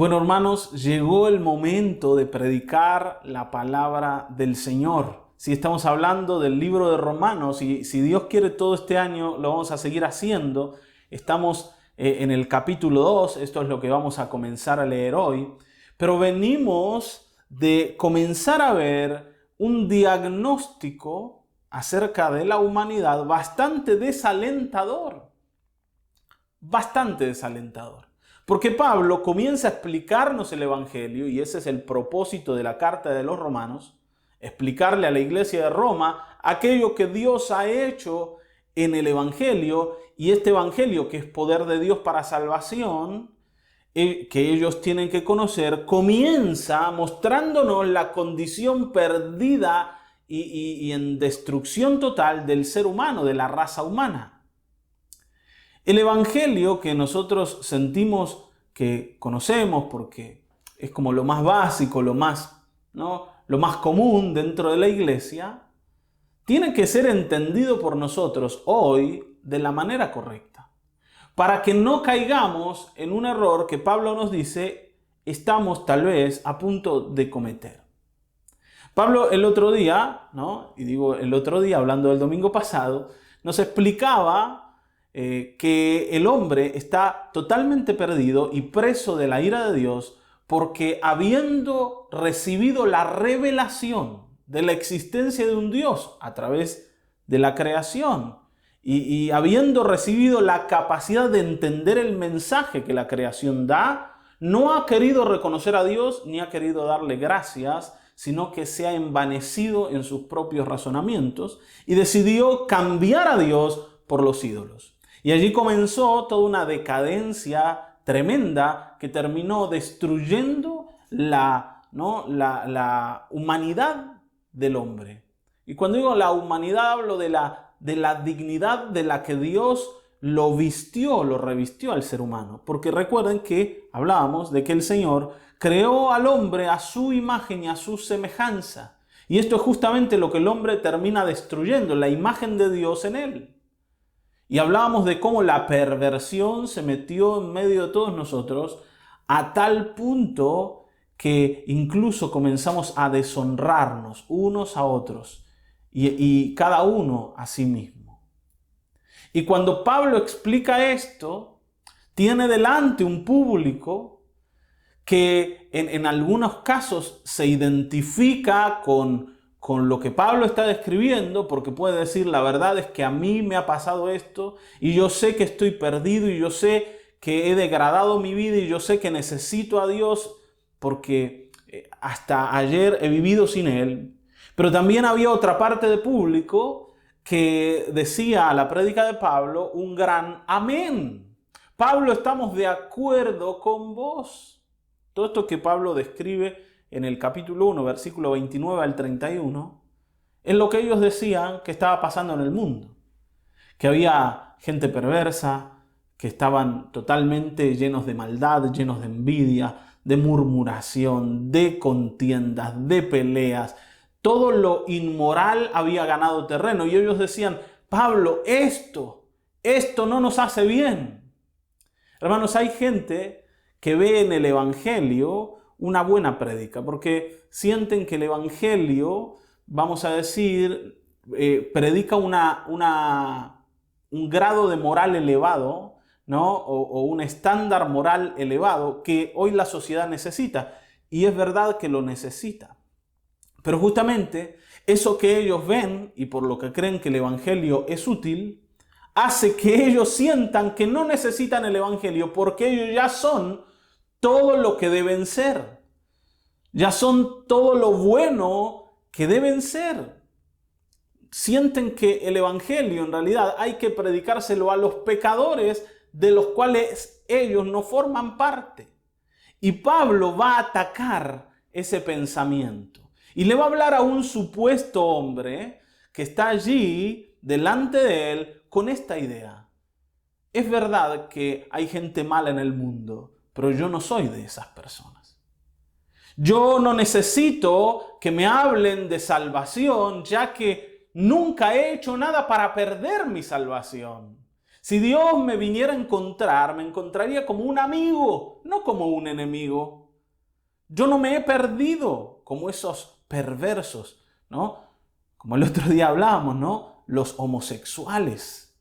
Bueno, hermanos, llegó el momento de predicar la palabra del Señor. Si estamos hablando del libro de Romanos y si Dios quiere todo este año lo vamos a seguir haciendo. Estamos en el capítulo 2, esto es lo que vamos a comenzar a leer hoy. Pero venimos de comenzar a ver un diagnóstico acerca de la humanidad bastante desalentador. Bastante desalentador. Porque Pablo comienza a explicarnos el Evangelio, y ese es el propósito de la carta de los Romanos, explicarle a la iglesia de Roma aquello que Dios ha hecho en el Evangelio, y este Evangelio, que es poder de Dios para salvación, que ellos tienen que conocer, comienza mostrándonos la condición perdida y en destrucción total del ser humano, de la raza humana. El Evangelio que nosotros sentimos que conocemos porque es como lo más básico, lo más común dentro de la iglesia, tiene que ser entendido por nosotros hoy de la manera correcta, para que no caigamos en un error que Pablo nos dice estamos tal vez a punto de cometer. Pablo el otro día, hablando del domingo pasado, nos explicaba que el hombre está totalmente perdido y preso de la ira de Dios porque habiendo recibido la revelación de la existencia de un Dios a través de la creación y habiendo recibido la capacidad de entender el mensaje que la creación da, no ha querido reconocer a Dios ni ha querido darle gracias, sino que se ha envanecido en sus propios razonamientos y decidió cambiar a Dios por los ídolos. Y allí comenzó toda una decadencia tremenda que terminó destruyendo la humanidad del hombre. Y cuando digo la humanidad hablo de la dignidad de la que Dios lo revistió al ser humano. Porque recuerden que hablábamos de que el Señor creó al hombre a su imagen y a su semejanza. Y esto es justamente lo que el hombre termina destruyendo, la imagen de Dios en él. Y hablábamos de cómo la perversión se metió en medio de todos nosotros a tal punto que incluso comenzamos a deshonrarnos unos a otros y cada uno a sí mismo. Y cuando Pablo explica esto, tiene delante un público que en algunos casos se identifica con lo que Pablo está describiendo, porque puede decir, la verdad es que a mí me ha pasado esto, y yo sé que estoy perdido, y yo sé que he degradado mi vida, y yo sé que necesito a Dios, porque hasta ayer he vivido sin Él. Pero también había otra parte del público que decía a la prédica de Pablo un gran amén. Pablo, estamos de acuerdo con vos. Todo esto que Pablo describe en el capítulo 1, versículo 29 al 31, es lo que ellos decían que estaba pasando en el mundo. Que había gente perversa, que estaban totalmente llenos de maldad, llenos de envidia, de murmuración, de contiendas, de peleas. Todo lo inmoral había ganado terreno. Y ellos decían, Pablo, esto no nos hace bien. Hermanos, hay gente que ve en el Evangelio una buena prédica, porque sienten que el Evangelio, vamos a decir, predica un grado de moral elevado, ¿no? O un estándar moral elevado que hoy la sociedad necesita. Y es verdad que lo necesita. Pero justamente eso que ellos ven y por lo que creen que el Evangelio es útil, hace que ellos sientan que no necesitan el Evangelio porque ellos ya son todo lo que deben ser. Ya son todo lo bueno que deben ser. Sienten que el Evangelio en realidad hay que predicárselo a los pecadores de los cuales ellos no forman parte. Y Pablo va a atacar ese pensamiento. Y le va a hablar a un supuesto hombre que está allí delante de él con esta idea. Es verdad que hay gente mala en el mundo, pero yo no soy de esas personas. Yo no necesito que me hablen de salvación, ya que nunca he hecho nada para perder mi salvación. Si Dios me viniera a encontrar, me encontraría como un amigo, no como un enemigo. Yo no me he perdido como esos perversos, ¿no? Como el otro día hablábamos, ¿no? Los homosexuales,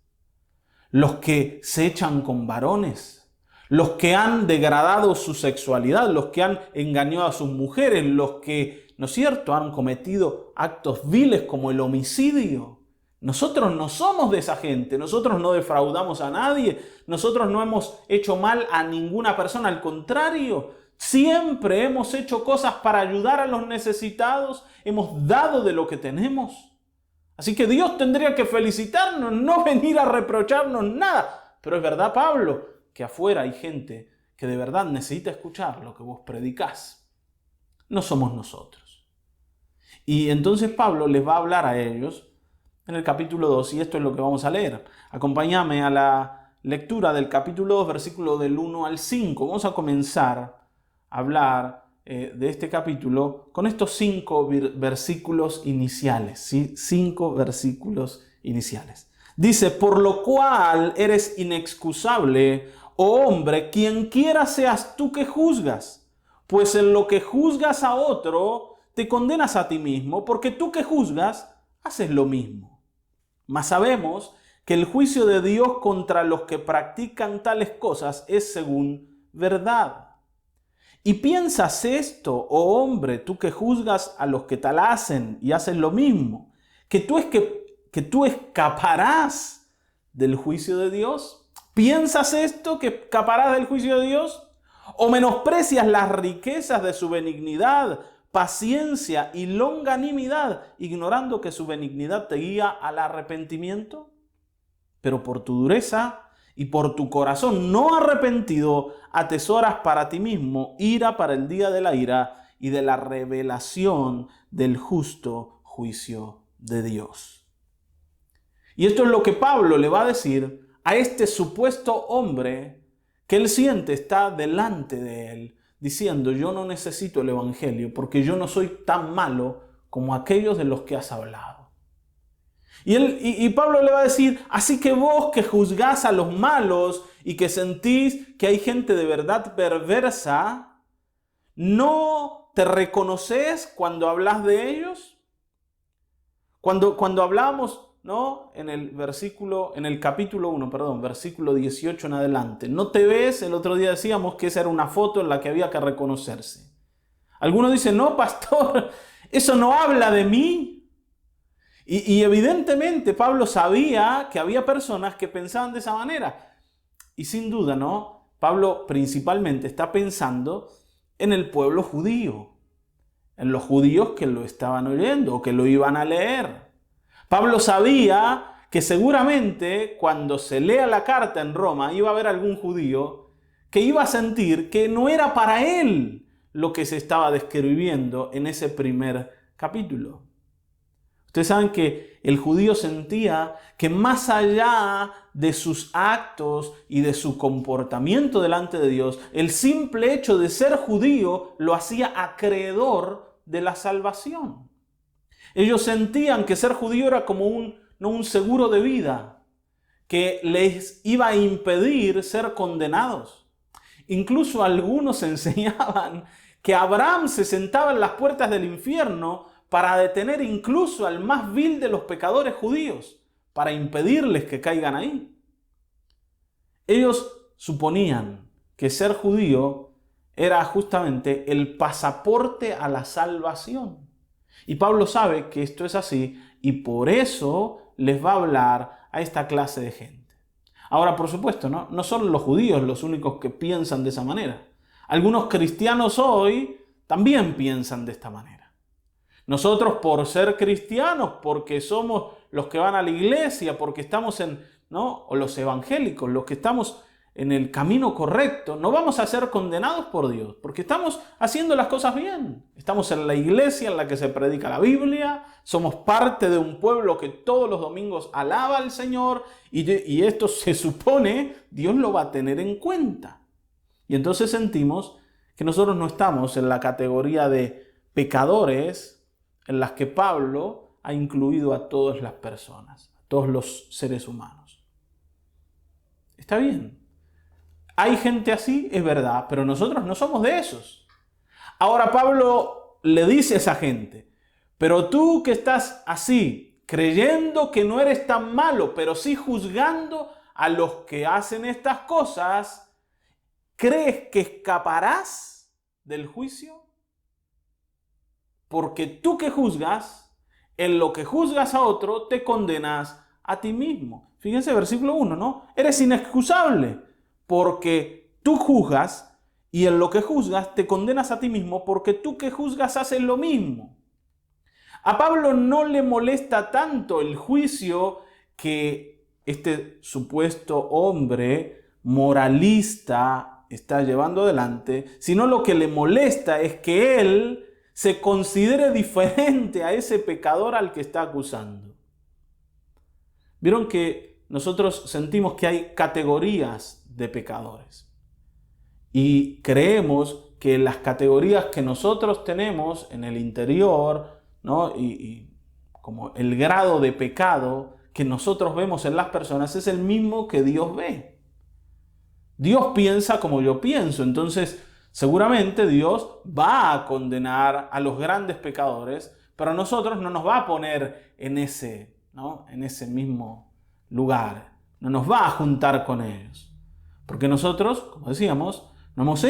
los que se echan con varones, los que han degradado su sexualidad, los que han engañado a sus mujeres, los que, ¿no es cierto?, han cometido actos viles como el homicidio. Nosotros no somos de esa gente, nosotros no defraudamos a nadie, nosotros no hemos hecho mal a ninguna persona, al contrario, siempre hemos hecho cosas para ayudar a los necesitados, hemos dado de lo que tenemos. Así que Dios tendría que felicitarnos, no venir a reprocharnos nada. Pero es verdad, Pablo, que afuera hay gente que de verdad necesita escuchar lo que vos predicás. No somos nosotros. Y entonces Pablo les va a hablar a ellos en el capítulo 2, y esto es lo que vamos a leer. Acompáñame a la lectura del capítulo 2, versículo del 1 al 5. Vamos a comenzar a hablar de este capítulo con estos 5 versículos iniciales, ¿sí? 5 versículos iniciales. Dice, por lo cual eres inexcusable, oh hombre, quien quiera seas tú que juzgas, pues en lo que juzgas a otro, te condenas a ti mismo, porque tú que juzgas, haces lo mismo. Mas sabemos que el juicio de Dios contra los que practican tales cosas es según verdad. Y piensas esto, oh hombre, tú que juzgas a los que tal hacen y haces lo mismo, que tú escaparás del juicio de Dios. ¿Piensas esto, que escaparás del juicio de Dios? ¿O menosprecias las riquezas de su benignidad, paciencia y longanimidad, ignorando que su benignidad te guía al arrepentimiento? Pero por tu dureza y por tu corazón no arrepentido, atesoras para ti mismo ira para el día de la ira y de la revelación del justo juicio de Dios. Y esto es lo que Pablo le va a decir a este supuesto hombre que él siente está delante de él, diciendo, yo no necesito el evangelio porque yo no soy tan malo como aquellos de los que has hablado. Y Pablo le va a decir, así que vos que juzgás a los malos y que sentís que hay gente de verdad perversa, ¿no te reconoces cuando hablas de ellos? Cuando hablamos, ¿no? En el capítulo 1, versículo 18 en adelante, ¿no te ves? El otro día decíamos que esa era una foto en la que había que reconocerse. Algunos dicen, no, pastor, eso no habla de mí. Y evidentemente Pablo sabía que había personas que pensaban de esa manera. Y sin duda, ¿no? Pablo principalmente está pensando en el pueblo judío, en los judíos que lo estaban oyendo o que lo iban a leer. Pablo sabía que seguramente cuando se lea la carta en Roma iba a haber algún judío que iba a sentir que no era para él lo que se estaba describiendo en ese primer capítulo. Ustedes saben que el judío sentía que más allá de sus actos y de su comportamiento delante de Dios, el simple hecho de ser judío lo hacía acreedor de la salvación. Ellos sentían que ser judío era como un seguro de vida, que les iba a impedir ser condenados. Incluso algunos enseñaban que Abraham se sentaba en las puertas del infierno para detener incluso al más vil de los pecadores judíos, para impedirles que caigan ahí. Ellos suponían que ser judío era justamente el pasaporte a la salvación. Y Pablo sabe que esto es así y por eso les va a hablar a esta clase de gente. Ahora, por supuesto, no son los judíos los únicos que piensan de esa manera. Algunos cristianos hoy también piensan de esta manera. Nosotros por ser cristianos, porque somos los que van a la iglesia, porque estamos o los evangélicos, los que estamos en el camino correcto, no vamos a ser condenados por Dios, porque estamos haciendo las cosas bien. Estamos en la iglesia en la que se predica la Biblia, somos parte de un pueblo que todos los domingos alaba al Señor y esto se supone Dios lo va a tener en cuenta. Y entonces sentimos que nosotros no estamos en la categoría de pecadores en las que Pablo ha incluido a todas las personas, a todos los seres humanos. Está bien. Hay gente así, es verdad, pero nosotros no somos de esos. Ahora Pablo le dice a esa gente, pero tú que estás así, creyendo que no eres tan malo, pero sí juzgando a los que hacen estas cosas, ¿crees que escaparás del juicio? Porque tú que juzgas, en lo que juzgas a otro, te condenas a ti mismo. Fíjense, versículo 1, ¿no? Eres inexcusable porque tú juzgas y en lo que juzgas te condenas a ti mismo porque tú que juzgas haces lo mismo. A Pablo no le molesta tanto el juicio que este supuesto hombre moralista está llevando adelante, sino lo que le molesta es que él se considere diferente a ese pecador al que está acusando. Vieron que nosotros sentimos que hay categorías de pecadores y creemos que las categorías que nosotros tenemos en el interior, ¿no? y como el grado de pecado que nosotros vemos en las personas es el mismo que Dios ve. Dios piensa como yo pienso, entonces seguramente Dios va a condenar a los grandes pecadores, pero a nosotros no nos va a poner en ese, ¿no? en ese mismo lugar, no nos va a juntar con ellos, porque nosotros, como decíamos, no hemos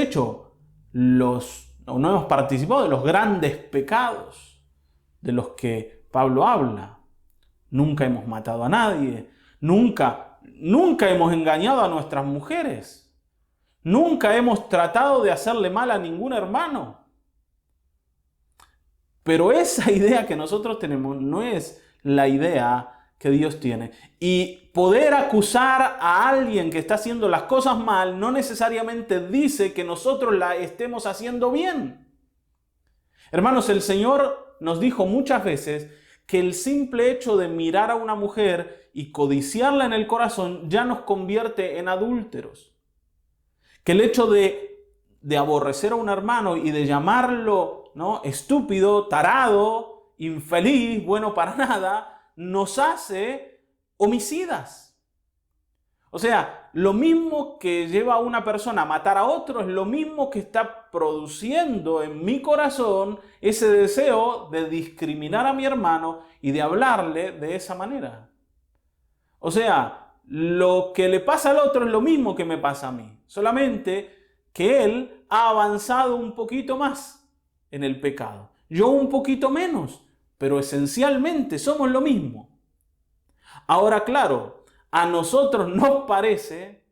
no hemos participado de los grandes pecados de los que Pablo habla. Nunca hemos matado a nadie, nunca hemos engañado a nuestras mujeres. Nunca hemos tratado de hacerle mal a ningún hermano. Pero esa idea que nosotros tenemos no es la idea que Dios tiene. Y poder acusar a alguien que está haciendo las cosas mal no necesariamente dice que nosotros la estemos haciendo bien. Hermanos, el Señor nos dijo muchas veces que el simple hecho de mirar a una mujer y codiciarla en el corazón ya nos convierte en adúlteros. Que el hecho de aborrecer a un hermano y de llamarlo, ¿no?, estúpido, tarado, infeliz, bueno para nada, nos hace homicidas. O sea, lo mismo que lleva a una persona a matar a otro es lo mismo que está produciendo en mi corazón ese deseo de discriminar a mi hermano y de hablarle de esa manera. O sea, lo que le pasa al otro es lo mismo que me pasa a mí, solamente que él ha avanzado un poquito más en el pecado, yo un poquito menos, pero esencialmente somos lo mismo. Ahora, claro, a nosotros nos parece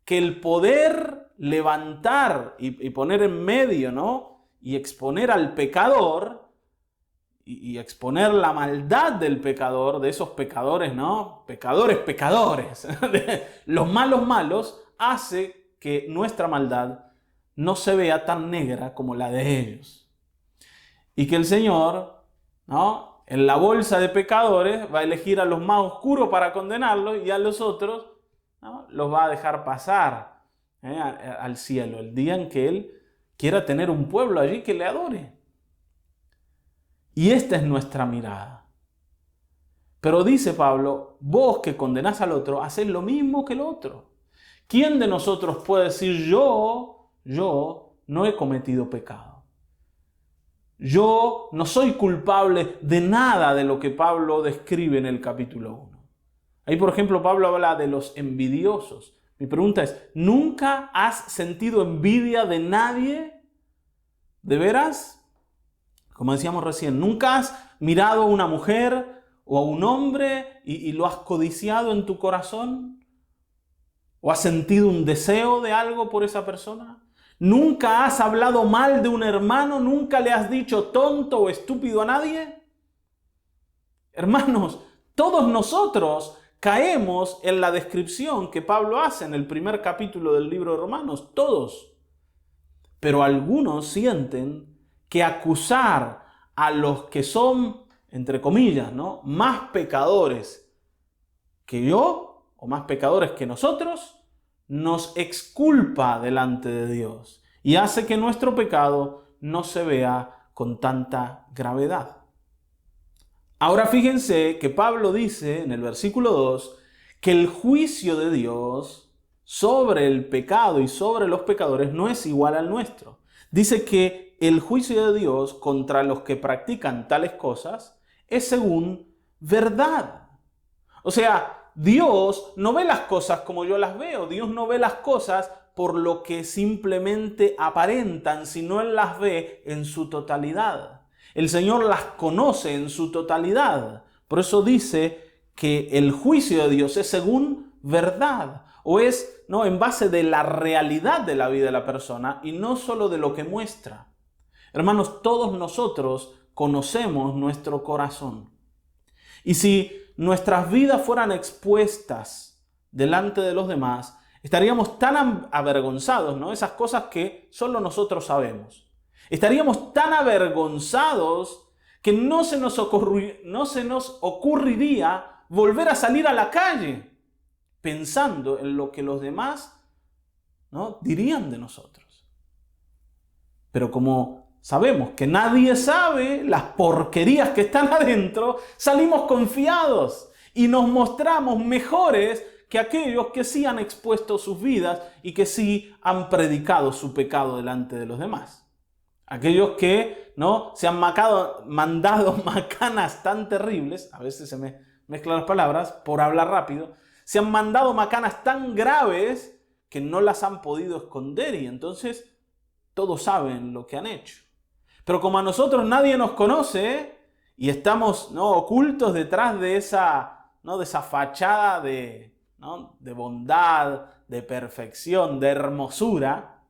que el poder levantar y poner en medio, ¿no?, y exponer al pecador y exponer la maldad del pecador, de esos pecadores, ¿no? Pecadores, los malos, hace que nuestra maldad no se vea tan negra como la de ellos. Y que el Señor, ¿no?, en la bolsa de pecadores va a elegir a los más oscuros para condenarlos y a los otros, ¿no?, los va a dejar pasar al cielo, el día en que Él quiera tener un pueblo allí que le adore. Y esta es nuestra mirada. Pero dice Pablo, vos que condenás al otro, hacés lo mismo que el otro. ¿Quién de nosotros puede decir yo no he cometido pecado? Yo no soy culpable de nada de lo que Pablo describe en el capítulo 1. Ahí, por ejemplo, Pablo habla de los envidiosos. Mi pregunta es, ¿nunca has sentido envidia de nadie? ¿De veras? Como decíamos recién, ¿nunca has mirado a una mujer o a un hombre y lo has codiciado en tu corazón? ¿O has sentido un deseo de algo por esa persona? ¿Nunca has hablado mal de un hermano? ¿Nunca le has dicho tonto o estúpido a nadie? Hermanos, todos nosotros caemos en la descripción que Pablo hace en el primer capítulo del libro de Romanos, todos. Pero algunos sienten que acusar a los que son, entre comillas, ¿no?, más pecadores que yo o más pecadores que nosotros, nos exculpa delante de Dios y hace que nuestro pecado no se vea con tanta gravedad. Ahora fíjense que Pablo dice en el versículo 2 que el juicio de Dios sobre el pecado y sobre los pecadores no es igual al nuestro. Dice que el juicio de Dios contra los que practican tales cosas es según verdad. O sea, Dios no ve las cosas como yo las veo. Dios no ve las cosas por lo que simplemente aparentan, sino Él las ve en su totalidad. El Señor las conoce en su totalidad. Por eso dice que el juicio de Dios es según verdad, o es en base de la realidad de la vida de la persona y no solo de lo que muestra. Hermanos, todos nosotros conocemos nuestro corazón. Y si nuestras vidas fueran expuestas delante de los demás, estaríamos tan avergonzados, ¿no? Esas cosas que solo nosotros sabemos. Estaríamos tan avergonzados que no se nos ocurriría volver a salir a la calle pensando en lo que los demás, ¿no?, dirían de nosotros. Pero como sabemos que nadie sabe las porquerías que están adentro, salimos confiados y nos mostramos mejores que aquellos que sí han expuesto sus vidas y que sí han predicado su pecado delante de los demás. Aquellos que se han mandado macanas tan terribles, a veces se me mezclan las palabras por hablar rápido, se han mandado macanas tan graves que no las han podido esconder y entonces todos saben lo que han hecho. Pero como a nosotros nadie nos conoce y estamos ocultos detrás de esa fachada de bondad, de perfección, de hermosura,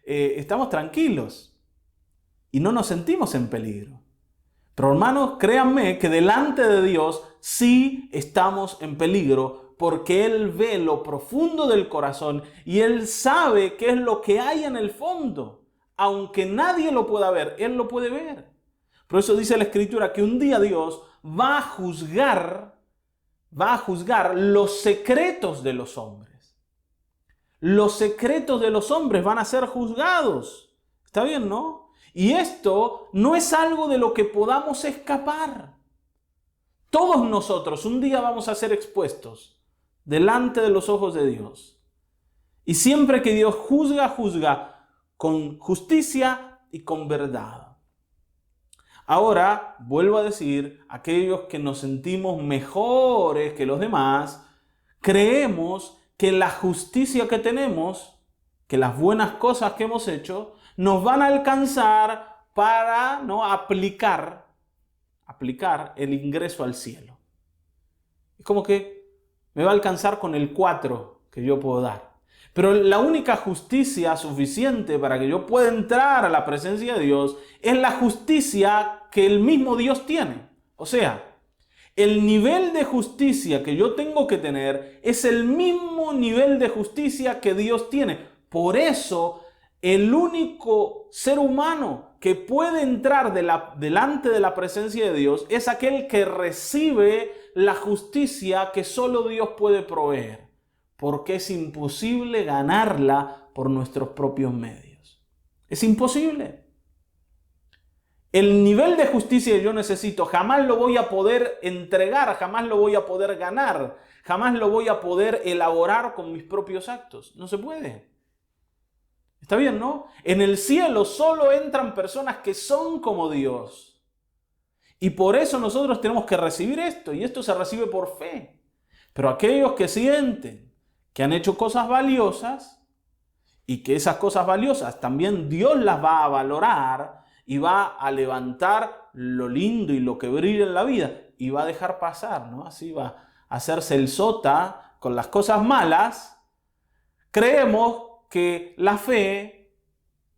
estamos tranquilos y no nos sentimos en peligro. Pero hermanos, créanme que delante de Dios sí estamos en peligro porque Él ve lo profundo del corazón y Él sabe qué es lo que hay en el fondo. Aunque nadie lo pueda ver, Él lo puede ver. Por eso dice la Escritura que un día Dios va a juzgar los secretos de los hombres. Los secretos de los hombres van a ser juzgados. ¿Está bien, no? Y esto no es algo de lo que podamos escapar. Todos nosotros un día vamos a ser expuestos delante de los ojos de Dios. Y siempre que Dios juzga, juzga con justicia y con verdad. Ahora, vuelvo a decir, aquellos que nos sentimos mejores que los demás, creemos que la justicia que tenemos, que las buenas cosas que hemos hecho, nos van a alcanzar para aplicar el ingreso al cielo. Es como que me va a alcanzar con el 4 que yo puedo dar. Pero la única justicia suficiente para que yo pueda entrar a la presencia de Dios es la justicia que el mismo Dios tiene. O sea, el nivel de justicia que yo tengo que tener es el mismo nivel de justicia que Dios tiene. Por eso, el único ser humano que puede entrar delante de la presencia de Dios es aquel que recibe la justicia que solo Dios puede proveer, porque es imposible ganarla por nuestros propios medios. Es imposible. El nivel de justicia que yo necesito jamás lo voy a poder entregar, jamás lo voy a poder ganar, jamás lo voy a poder elaborar con mis propios actos. No se puede. Está bien, ¿no? En el cielo solo entran personas que son como Dios. Y por eso nosotros tenemos que recibir esto, y esto se recibe por fe. Pero aquellos que sienten que han hecho cosas valiosas, y que esas cosas valiosas también Dios las va a valorar, y va a levantar lo lindo y lo que brilla en la vida, y va a dejar pasar, ¿no? Así va a hacerse el sota con las cosas malas. Creemos que la fe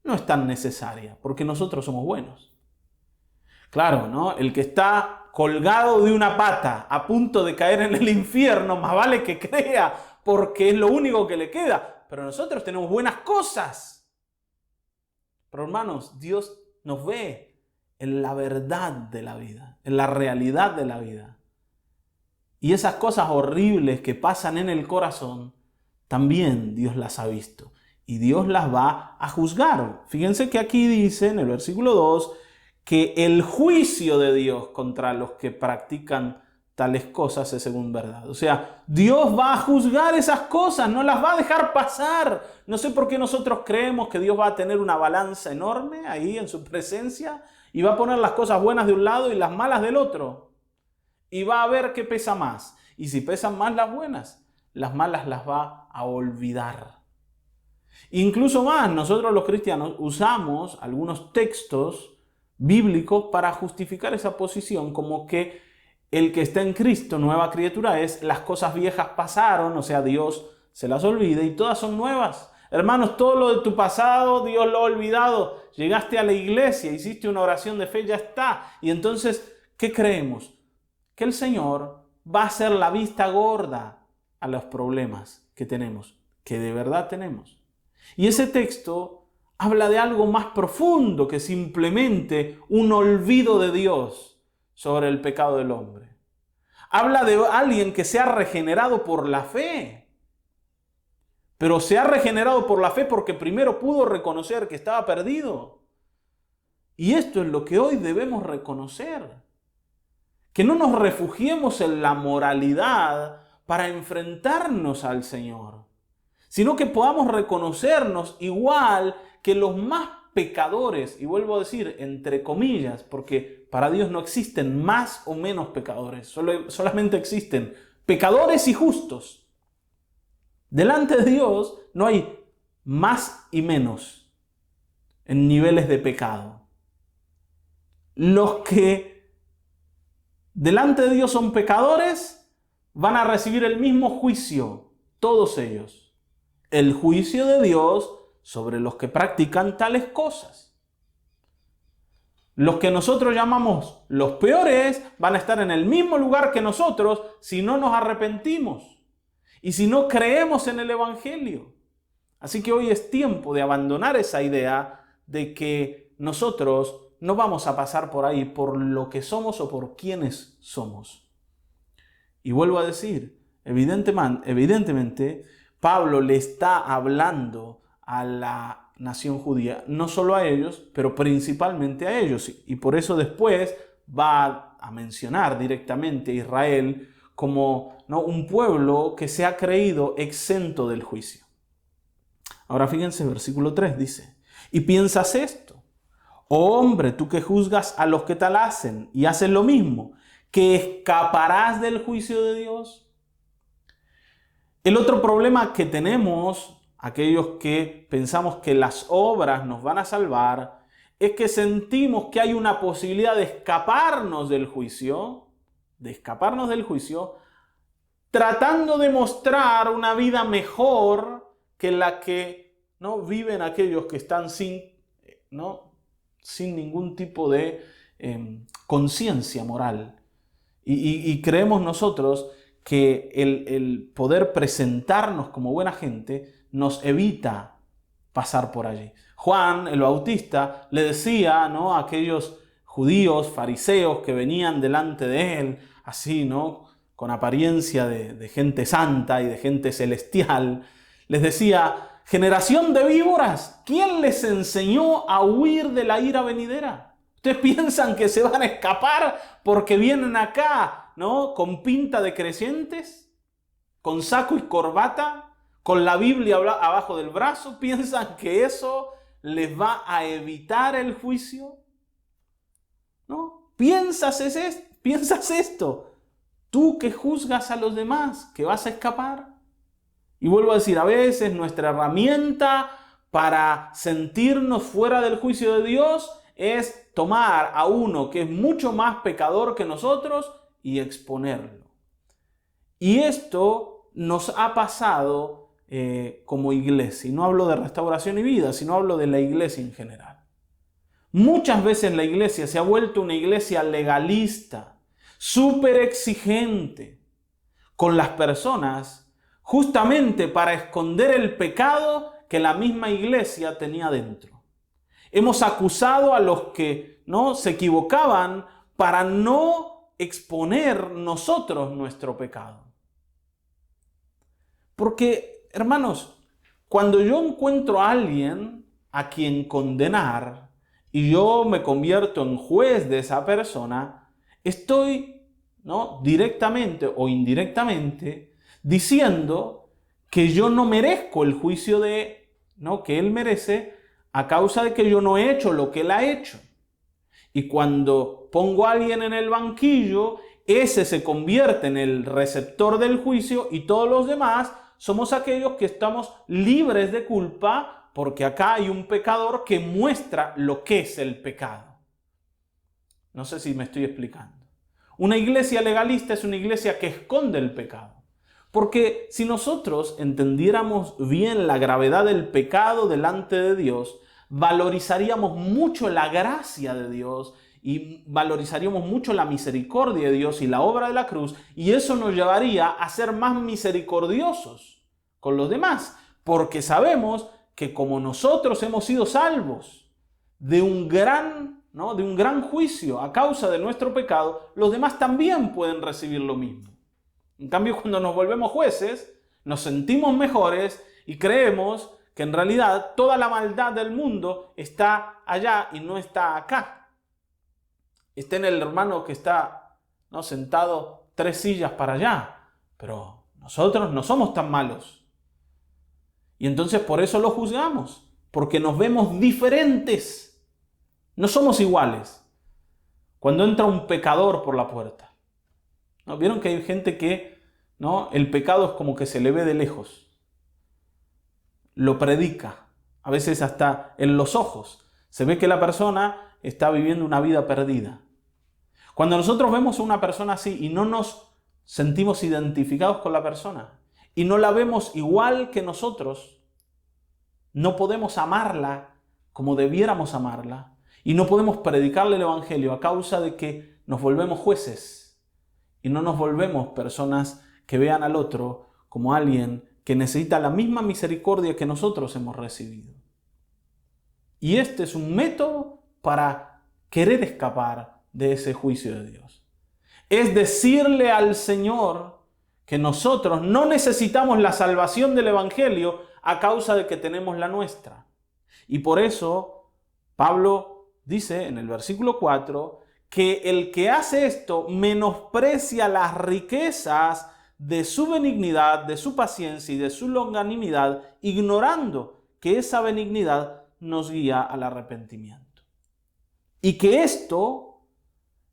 no es tan necesaria, porque nosotros somos buenos. Claro, ¿no? El que está colgado de una pata, a punto de caer en el infierno, más vale que crea, porque es lo único que le queda. Pero nosotros tenemos buenas cosas. Pero hermanos, Dios nos ve en la verdad de la vida, en la realidad de la vida. Y esas cosas horribles que pasan en el corazón, también Dios las ha visto. Y Dios las va a juzgar. Fíjense que aquí dice en el versículo 2 que el juicio de Dios contra los que practican tales cosas es según verdad. O sea, Dios va a juzgar esas cosas, no las va a dejar pasar. No sé por qué nosotros creemos que Dios va a tener una balanza enorme ahí en su presencia y va a poner las cosas buenas de un lado y las malas del otro. Y va a ver qué pesa más. Y si pesan más las malas las va a olvidar. Incluso más, nosotros los cristianos usamos algunos textos bíblicos para justificar esa posición, como que el que está en Cristo, nueva criatura es, las cosas viejas pasaron, o sea, Dios se las olvida y todas son nuevas. Hermanos, todo lo de tu pasado, Dios lo ha olvidado. Llegaste a la iglesia, hiciste una oración de fe, ya está. Y entonces, ¿qué creemos? Que el Señor va a hacer la vista gorda a los problemas que tenemos, que de verdad tenemos. Y ese texto habla de algo más profundo que simplemente un olvido de Dios sobre el pecado del hombre. Habla de alguien que se ha regenerado por la fe. Pero se ha regenerado por la fe porque primero pudo reconocer que estaba perdido. Y esto es lo que hoy debemos reconocer. Que no nos refugiemos en la moralidad para enfrentarnos al Señor, sino que podamos reconocernos igual que los más pecadores, y vuelvo a decir entre comillas, porque para Dios no existen más o menos pecadores, solamente existen pecadores y justos. Delante de Dios no hay más y menos en niveles de pecado. Los que delante de Dios son pecadores van a recibir el mismo juicio, todos ellos. El juicio de Dios sobre los que practican tales cosas. Los que nosotros llamamos los peores van a estar en el mismo lugar que nosotros si no nos arrepentimos y si no creemos en el Evangelio. Así que hoy es tiempo de abandonar esa idea de que nosotros no vamos a pasar por ahí por lo que somos o por quienes somos. Y vuelvo a decir, evidentemente, Pablo le está hablando a la nación judía, no solo a ellos, pero principalmente a ellos. Y por eso después va a mencionar directamente a Israel como un pueblo que se ha creído exento del juicio. Ahora fíjense, versículo 3 dice, ¿y piensas esto? Oh hombre, tú que juzgas a los que tal hacen y haces lo mismo, ¿que escaparás del juicio de Dios? El otro problema que tenemos, aquellos que pensamos que las obras nos van a salvar, es que sentimos que hay una posibilidad de escaparnos del juicio, tratando de mostrar una vida mejor que la que viven aquellos que están sin ningún tipo de conciencia moral. Y creemos nosotros que el poder presentarnos como buena gente nos evita pasar por allí. Juan, el Bautista, le decía a aquellos judíos, fariseos que venían delante de él, así, con apariencia de gente santa y de gente celestial, les decía, generación de víboras, ¿quién les enseñó a huir de la ira venidera? ¿Ustedes piensan que se van a escapar porque vienen acá, con pinta de creyentes, con saco y corbata, con la Biblia abajo del brazo? ¿Piensan que eso les va a evitar el juicio? ¿No? ¿Piensas esto? Tú que juzgas a los demás, ¿que vas a escapar? Y vuelvo a decir, a veces nuestra herramienta para sentirnos fuera del juicio de Dios es tomar a uno que es mucho más pecador que nosotros y exponerlo. Y esto nos ha pasado como iglesia. Y no hablo de Restauración y Vida, sino hablo de la iglesia en general. Muchas veces la iglesia se ha vuelto una iglesia legalista, súper exigente con las personas, justamente para esconder el pecado que la misma iglesia tenía dentro. Hemos acusado a los que se equivocaban para no exponer nosotros nuestro pecado. Porque, hermanos, cuando yo encuentro a alguien a quien condenar y yo me convierto en juez de esa persona, estoy ¿no? Directamente o indirectamente, diciendo que yo no merezco el juicio ¿no? que Él merece a causa de que yo no he hecho lo que Él ha hecho. Y cuando pongo a alguien en el banquillo, ese se convierte en el receptor del juicio y todos los demás somos aquellos que estamos libres de culpa porque acá hay un pecador que muestra lo que es el pecado. No sé si me estoy explicando. Una iglesia legalista es una iglesia que esconde el pecado. Porque si nosotros entendiéramos bien la gravedad del pecado delante de Dios, valorizaríamos mucho la gracia de Dios y valorizaríamos mucho la misericordia de Dios y la obra de la cruz, y eso nos llevaría a ser más misericordiosos con los demás, porque sabemos que como nosotros hemos sido salvos de un gran juicio a causa de nuestro pecado, los demás también pueden recibir lo mismo. En cambio, cuando nos volvemos jueces, nos sentimos mejores y creemos que en realidad toda la maldad del mundo está allá y no está acá. Está en el hermano que está, ¿no?, sentado 3 sillas para allá, pero nosotros no somos tan malos. Y entonces por eso lo juzgamos, porque nos vemos diferentes. No somos iguales. Cuando entra un pecador por la puerta, ¿no? ¿Vieron que hay gente que, ¿no?, el pecado es como que se le ve de lejos? Lo predica, a veces hasta en los ojos. Se ve que la persona está viviendo una vida perdida. Cuando nosotros vemos a una persona así y no nos sentimos identificados con la persona y no la vemos igual que nosotros, no podemos amarla como debiéramos amarla y no podemos predicarle el evangelio a causa de que nos volvemos jueces y no nos volvemos personas que vean al otro como alguien que necesita la misma misericordia que nosotros hemos recibido. Y este es un método para querer escapar de ese juicio de Dios. Es decirle al Señor que nosotros no necesitamos la salvación del evangelio a causa de que tenemos la nuestra. Y por eso Pablo dice en el versículo 4 que el que hace esto menosprecia las riquezas de su benignidad, de su paciencia y de su longanimidad, ignorando que esa benignidad nos guía al arrepentimiento. Y que esto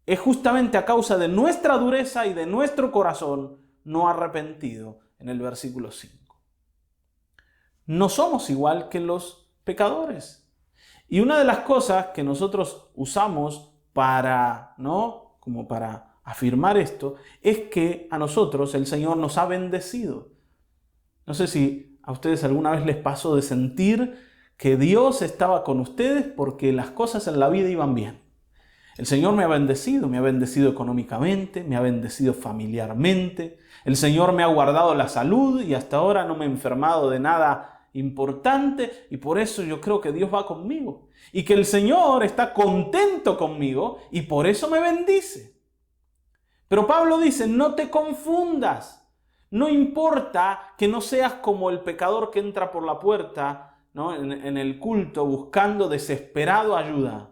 es justamente a causa de nuestra dureza y de nuestro corazón no arrepentido, en el versículo 5. No somos igual que los pecadores. Y una de las cosas que nosotros usamos para, ¿no?, como para afirmar esto, es que a nosotros el Señor nos ha bendecido. No sé si a ustedes alguna vez les pasó de sentir que Dios estaba con ustedes porque las cosas en la vida iban bien. El Señor me ha bendecido económicamente, me ha bendecido familiarmente, el Señor me ha guardado la salud y hasta ahora no me he enfermado de nada importante y por eso yo creo que Dios va conmigo y que el Señor está contento conmigo y por eso me bendice. Pero Pablo dice, no te confundas. No importa que no seas como el pecador que entra por la puerta, ¿no?, en el culto buscando desesperado ayuda.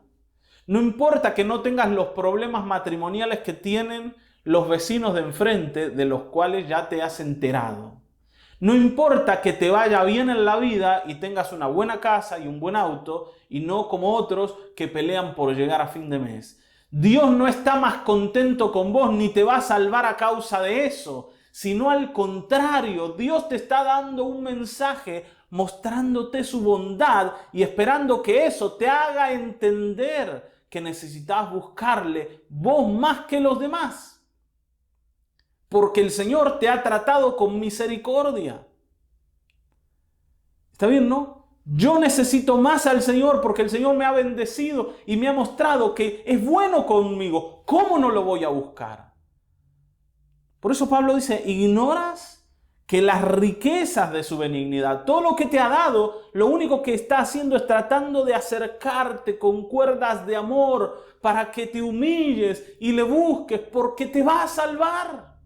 No importa que no tengas los problemas matrimoniales que tienen los vecinos de enfrente, de los cuales ya te has enterado. No importa que te vaya bien en la vida y tengas una buena casa y un buen auto, y no como otros que pelean por llegar a fin de mes. Dios no está más contento con vos ni te va a salvar a causa de eso, sino al contrario, Dios te está dando un mensaje mostrándote su bondad y esperando que eso te haga entender que necesitas buscarle vos más que los demás. Porque el Señor te ha tratado con misericordia. ¿Está bien, no? Yo necesito más al Señor porque el Señor me ha bendecido y me ha mostrado que es bueno conmigo. ¿Cómo no lo voy a buscar? Por eso Pablo dice, ¿ignoras que las riquezas de su benignidad, todo lo que te ha dado, lo único que está haciendo es tratando de acercarte con cuerdas de amor para que te humilles y le busques porque te va a salvar?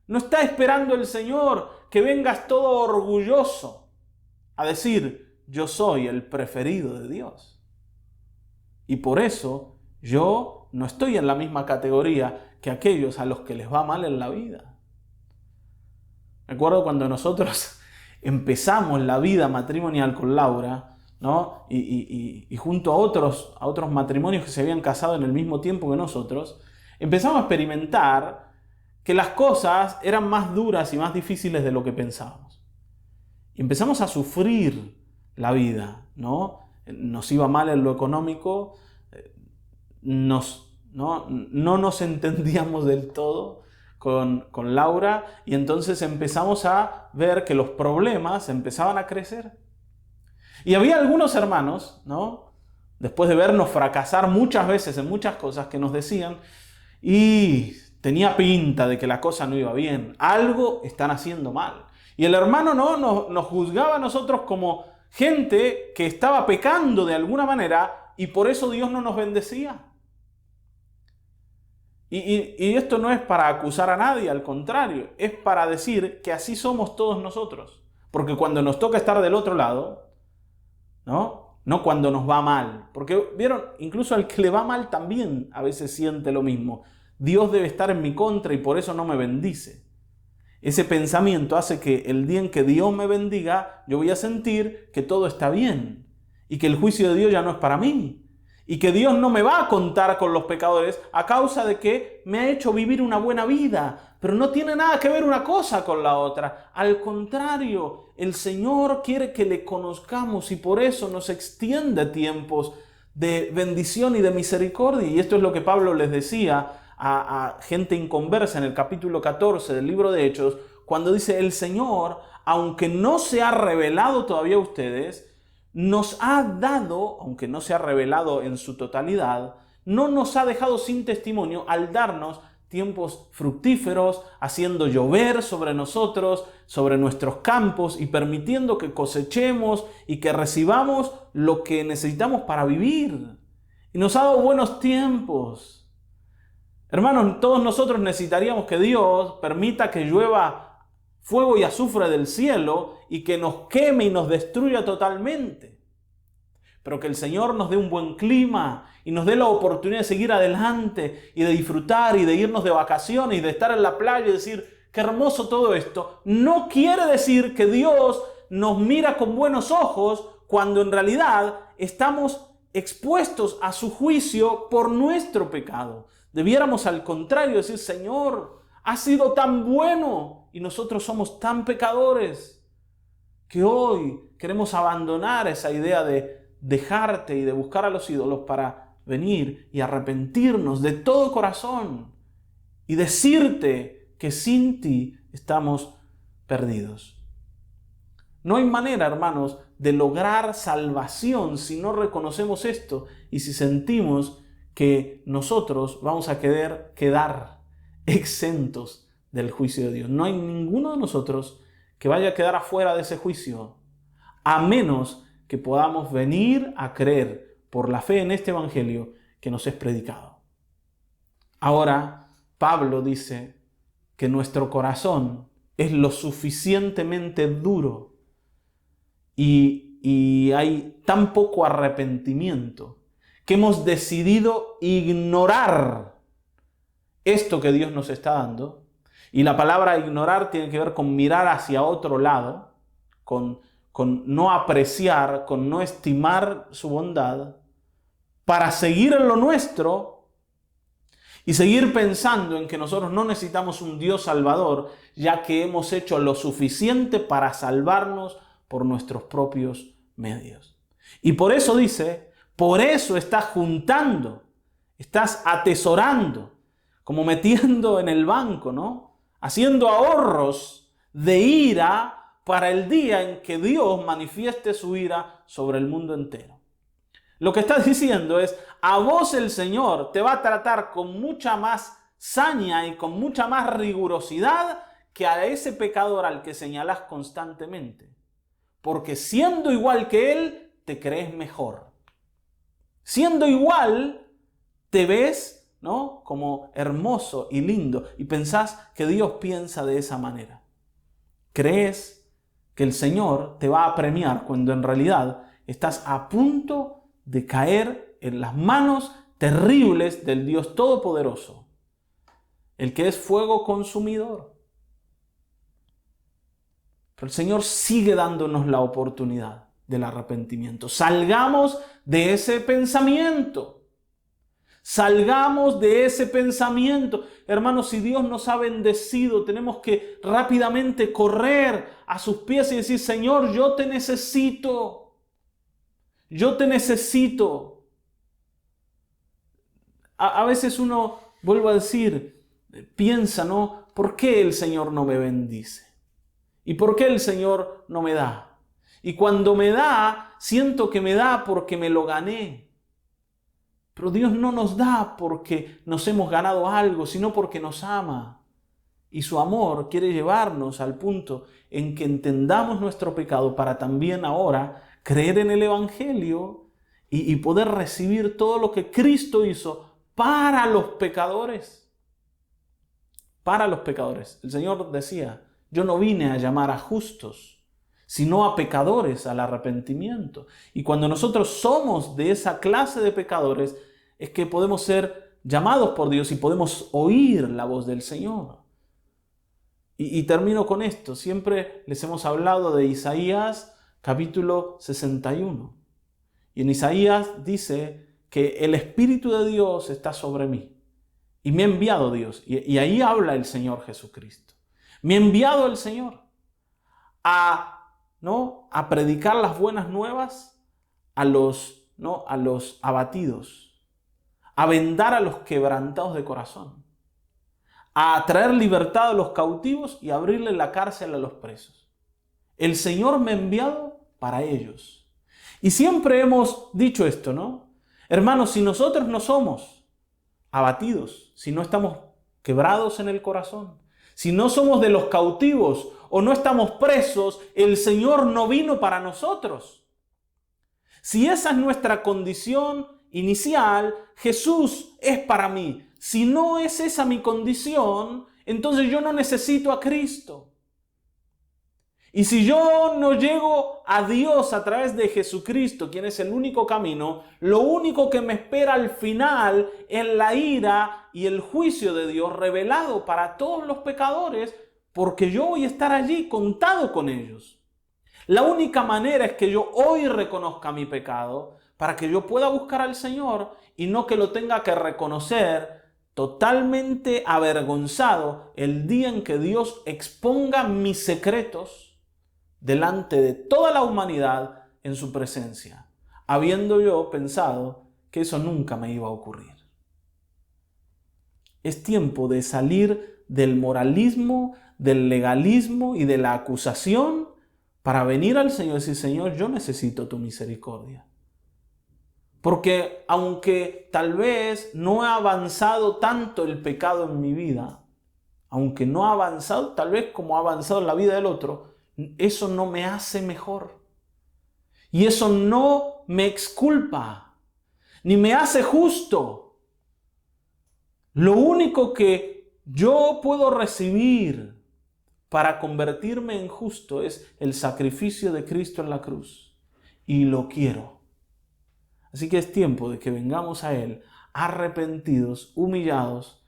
No está esperando el Señor que vengas todo orgulloso a decir, yo soy el preferido de Dios. Y por eso yo no estoy en la misma categoría que aquellos a los que les va mal en la vida. Me acuerdo cuando nosotros empezamos la vida matrimonial con Laura, ¿no? Y junto a otros matrimonios que se habían casado en el mismo tiempo que nosotros, empezamos a experimentar que las cosas eran más duras y más difíciles de lo que pensábamos. Y empezamos a sufrir la vida, ¿no? Nos iba mal en lo económico, no nos entendíamos del todo con Laura, y entonces empezamos a ver que los problemas empezaban a crecer. Y había algunos hermanos, ¿no?, después de vernos fracasar muchas veces en muchas cosas, que nos decían, y tenía pinta de que la cosa no iba bien, algo están haciendo mal. Y el hermano nos juzgaba a nosotros como gente que estaba pecando de alguna manera, y por eso Dios no nos bendecía. Y esto no es para acusar a nadie, al contrario, es para decir que así somos todos nosotros. Porque cuando nos toca estar del otro lado, no cuando nos va mal. Porque, ¿vieron? Incluso al que le va mal también a veces siente lo mismo. Dios debe estar en mi contra y por eso no me bendice. Ese pensamiento hace que el día en que Dios me bendiga, yo voy a sentir que todo está bien y que el juicio de Dios ya no es para mí. Y que Dios no me va a contar con los pecadores a causa de que me ha hecho vivir una buena vida. Pero no tiene nada que ver una cosa con la otra. Al contrario, el Señor quiere que le conozcamos y por eso nos extiende tiempos de bendición y de misericordia. Y esto es lo que Pablo les decía a gente inconversa en el capítulo 14 del libro de Hechos, cuando dice: el Señor, aunque no se ha revelado todavía a ustedes, nos ha dado, aunque no se ha revelado en su totalidad, no nos ha dejado sin testimonio al darnos tiempos fructíferos, haciendo llover sobre nosotros, sobre nuestros campos y permitiendo que cosechemos y que recibamos lo que necesitamos para vivir. Y nos ha dado buenos tiempos. Hermanos, todos nosotros necesitaríamos que Dios permita que llueva fuego y azufre del cielo y que nos queme y nos destruya totalmente. Pero que el Señor nos dé un buen clima y nos dé la oportunidad de seguir adelante y de disfrutar y de irnos de vacaciones y de estar en la playa y decir: qué hermoso todo esto. No quiere decir que Dios nos mira con buenos ojos cuando en realidad estamos expuestos a su juicio por nuestro pecado. Debiéramos al contrario decir: Señor, has sido tan bueno y nosotros somos tan pecadores que hoy queremos abandonar esa idea de dejarte y de buscar a los ídolos para venir y arrepentirnos de todo corazón y decirte que sin ti estamos perdidos. No hay manera, hermanos, de lograr salvación si no reconocemos esto y si sentimos que nosotros vamos a quedar exentos del juicio de Dios. No hay ninguno de nosotros que vaya a quedar afuera de ese juicio, a menos que podamos venir a creer por la fe en este evangelio que nos es predicado. Ahora, Pablo dice que nuestro corazón es lo suficientemente duro y hay tan poco arrepentimiento que hemos decidido ignorar esto que Dios nos está dando. Y la palabra ignorar tiene que ver con mirar hacia otro lado, con no apreciar, con no estimar su bondad, para seguir en lo nuestro y seguir pensando en que nosotros no necesitamos un Dios salvador, ya que hemos hecho lo suficiente para salvarnos por nuestros propios medios. Y por eso dice, por eso estás juntando, estás atesorando, como metiendo en el banco, ¿no? Haciendo ahorros de ira para el día en que Dios manifieste su ira sobre el mundo entero. Lo que está diciendo es: a vos el Señor te va a tratar con mucha más saña y con mucha más rigurosidad que a ese pecador al que señalás constantemente. Porque siendo igual que él, te crees mejor. Siendo igual, te ves, ¿no?, como hermoso y lindo y pensás que Dios piensa de esa manera. Crees que el Señor te va a premiar cuando en realidad estás a punto de caer en las manos terribles del Dios Todopoderoso, el que es fuego consumidor. Pero el Señor sigue dándonos la oportunidad del arrepentimiento. Salgamos de ese pensamiento. Salgamos de ese pensamiento. Hermanos, si Dios nos ha bendecido, tenemos que rápidamente correr a sus pies y decir: Señor, yo te necesito. Yo te necesito. A veces uno, vuelvo a decir, piensa, ¿no? ¿Por qué el Señor no me bendice? ¿Y por qué el Señor no me da? Y cuando me da, siento que me da porque me lo gané. Pero Dios no nos da porque nos hemos ganado algo, sino porque nos ama. Y su amor quiere llevarnos al punto en que entendamos nuestro pecado para también ahora creer en el Evangelio y poder recibir todo lo que Cristo hizo para los pecadores. Para los pecadores. El Señor decía: yo no vine a llamar a justos, sino a pecadores al arrepentimiento. Y cuando nosotros somos de esa clase de pecadores, es que podemos ser llamados por Dios y podemos oír la voz del Señor. Y termino con esto. Siempre les hemos hablado de Isaías capítulo 61. Y en Isaías dice que el Espíritu de Dios está sobre mí. Y me ha enviado Dios. Y ahí habla el Señor Jesucristo. Me ha enviado el Señor a predicar las buenas nuevas a los abatidos, a vendar a los quebrantados de corazón, a traer libertad a los cautivos y abrirle la cárcel a los presos. El Señor me ha enviado para ellos. Y siempre hemos dicho esto, ¿no? Hermanos, si nosotros no somos abatidos, si no estamos quebrados en el corazón, si no somos de los cautivos o no estamos presos, el Señor no vino para nosotros. Si esa es nuestra condición inicial, Jesús es para mí. Si no es esa mi condición, entonces yo no necesito a Cristo. Y si yo no llego a Dios a través de Jesucristo, quien es el único camino, lo único que me espera al final es la ira y el juicio de Dios revelado para todos los pecadores, porque yo voy a estar allí contado con ellos. La única manera es que yo hoy reconozca mi pecado para que yo pueda buscar al Señor y no que lo tenga que reconocer totalmente avergonzado el día en que Dios exponga mis secretos delante de toda la humanidad en su presencia, habiendo yo pensado que eso nunca me iba a ocurrir. Es tiempo de salir del moralismo, del legalismo y de la acusación para venir al Señor y decir: Señor, yo necesito tu misericordia. Porque aunque tal vez no ha avanzado tanto el pecado en mi vida, aunque no ha avanzado tal vez como ha avanzado en la vida del otro, eso no me hace mejor. Y eso no me exculpa, ni me hace justo. Lo único que yo puedo recibir para convertirme en justo es el sacrificio de Cristo en la cruz. Y lo quiero. Así que es tiempo de que vengamos a Él arrepentidos, humillados,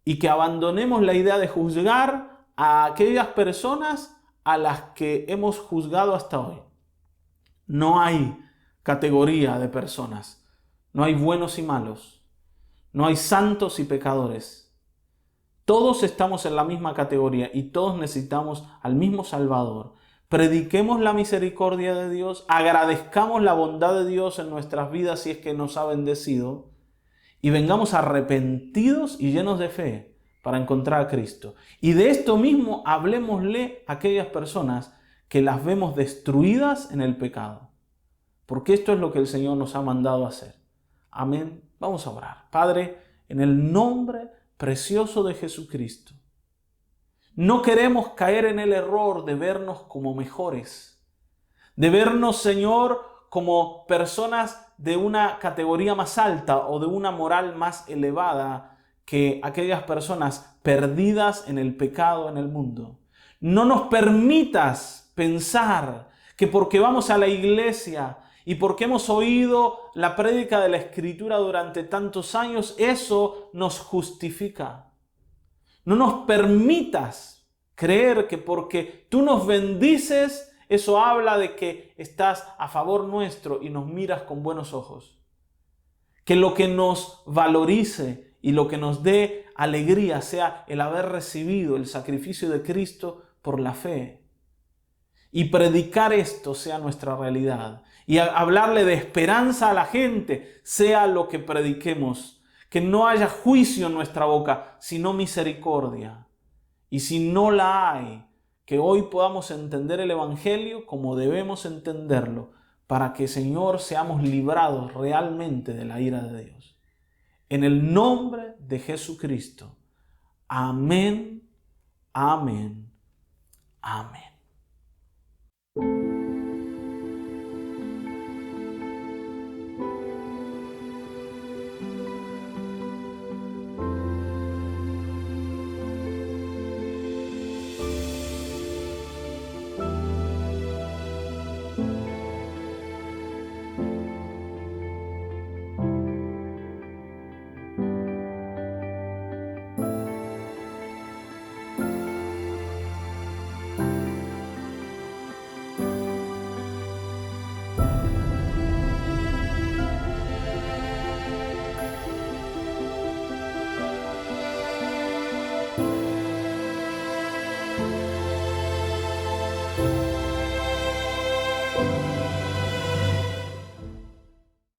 y que abandonemos la idea de juzgar a aquellas personas a las que hemos juzgado hasta hoy. No hay categoría de personas. No hay buenos y malos. No hay santos y pecadores. Todos estamos en la misma categoría y todos necesitamos al mismo Salvador. Prediquemos la misericordia de Dios, agradezcamos la bondad de Dios en nuestras vidas si es que nos ha bendecido, y vengamos arrepentidos y llenos de fe para encontrar a Cristo. Y de esto mismo hablemosle a aquellas personas que las vemos destruidas en el pecado. Porque esto es lo que el Señor nos ha mandado a hacer. Amén. Vamos a orar. Padre, en el nombre precioso de Jesucristo, no queremos caer en el error de vernos como mejores, de vernos, Señor, como personas de una categoría más alta o de una moral más elevada que aquellas personas perdidas en el pecado en el mundo. No nos permitas pensar que porque vamos a la iglesia y porque hemos oído la prédica de la Escritura durante tantos años, eso nos justifica. No nos permitas creer que porque tú nos bendices, eso habla de que estás a favor nuestro y nos miras con buenos ojos. Que lo que nos valorice y lo que nos dé alegría sea el haber recibido el sacrificio de Cristo por la fe. Y predicar esto sea nuestra realidad. Y hablarle de esperanza a la gente sea lo que prediquemos. Que no haya juicio en nuestra boca, sino misericordia. Y si no la hay, que hoy podamos entender el Evangelio como debemos entenderlo, para que, Señor, seamos librados realmente de la ira de Dios. En el nombre de Jesucristo. Amén, amén, amén.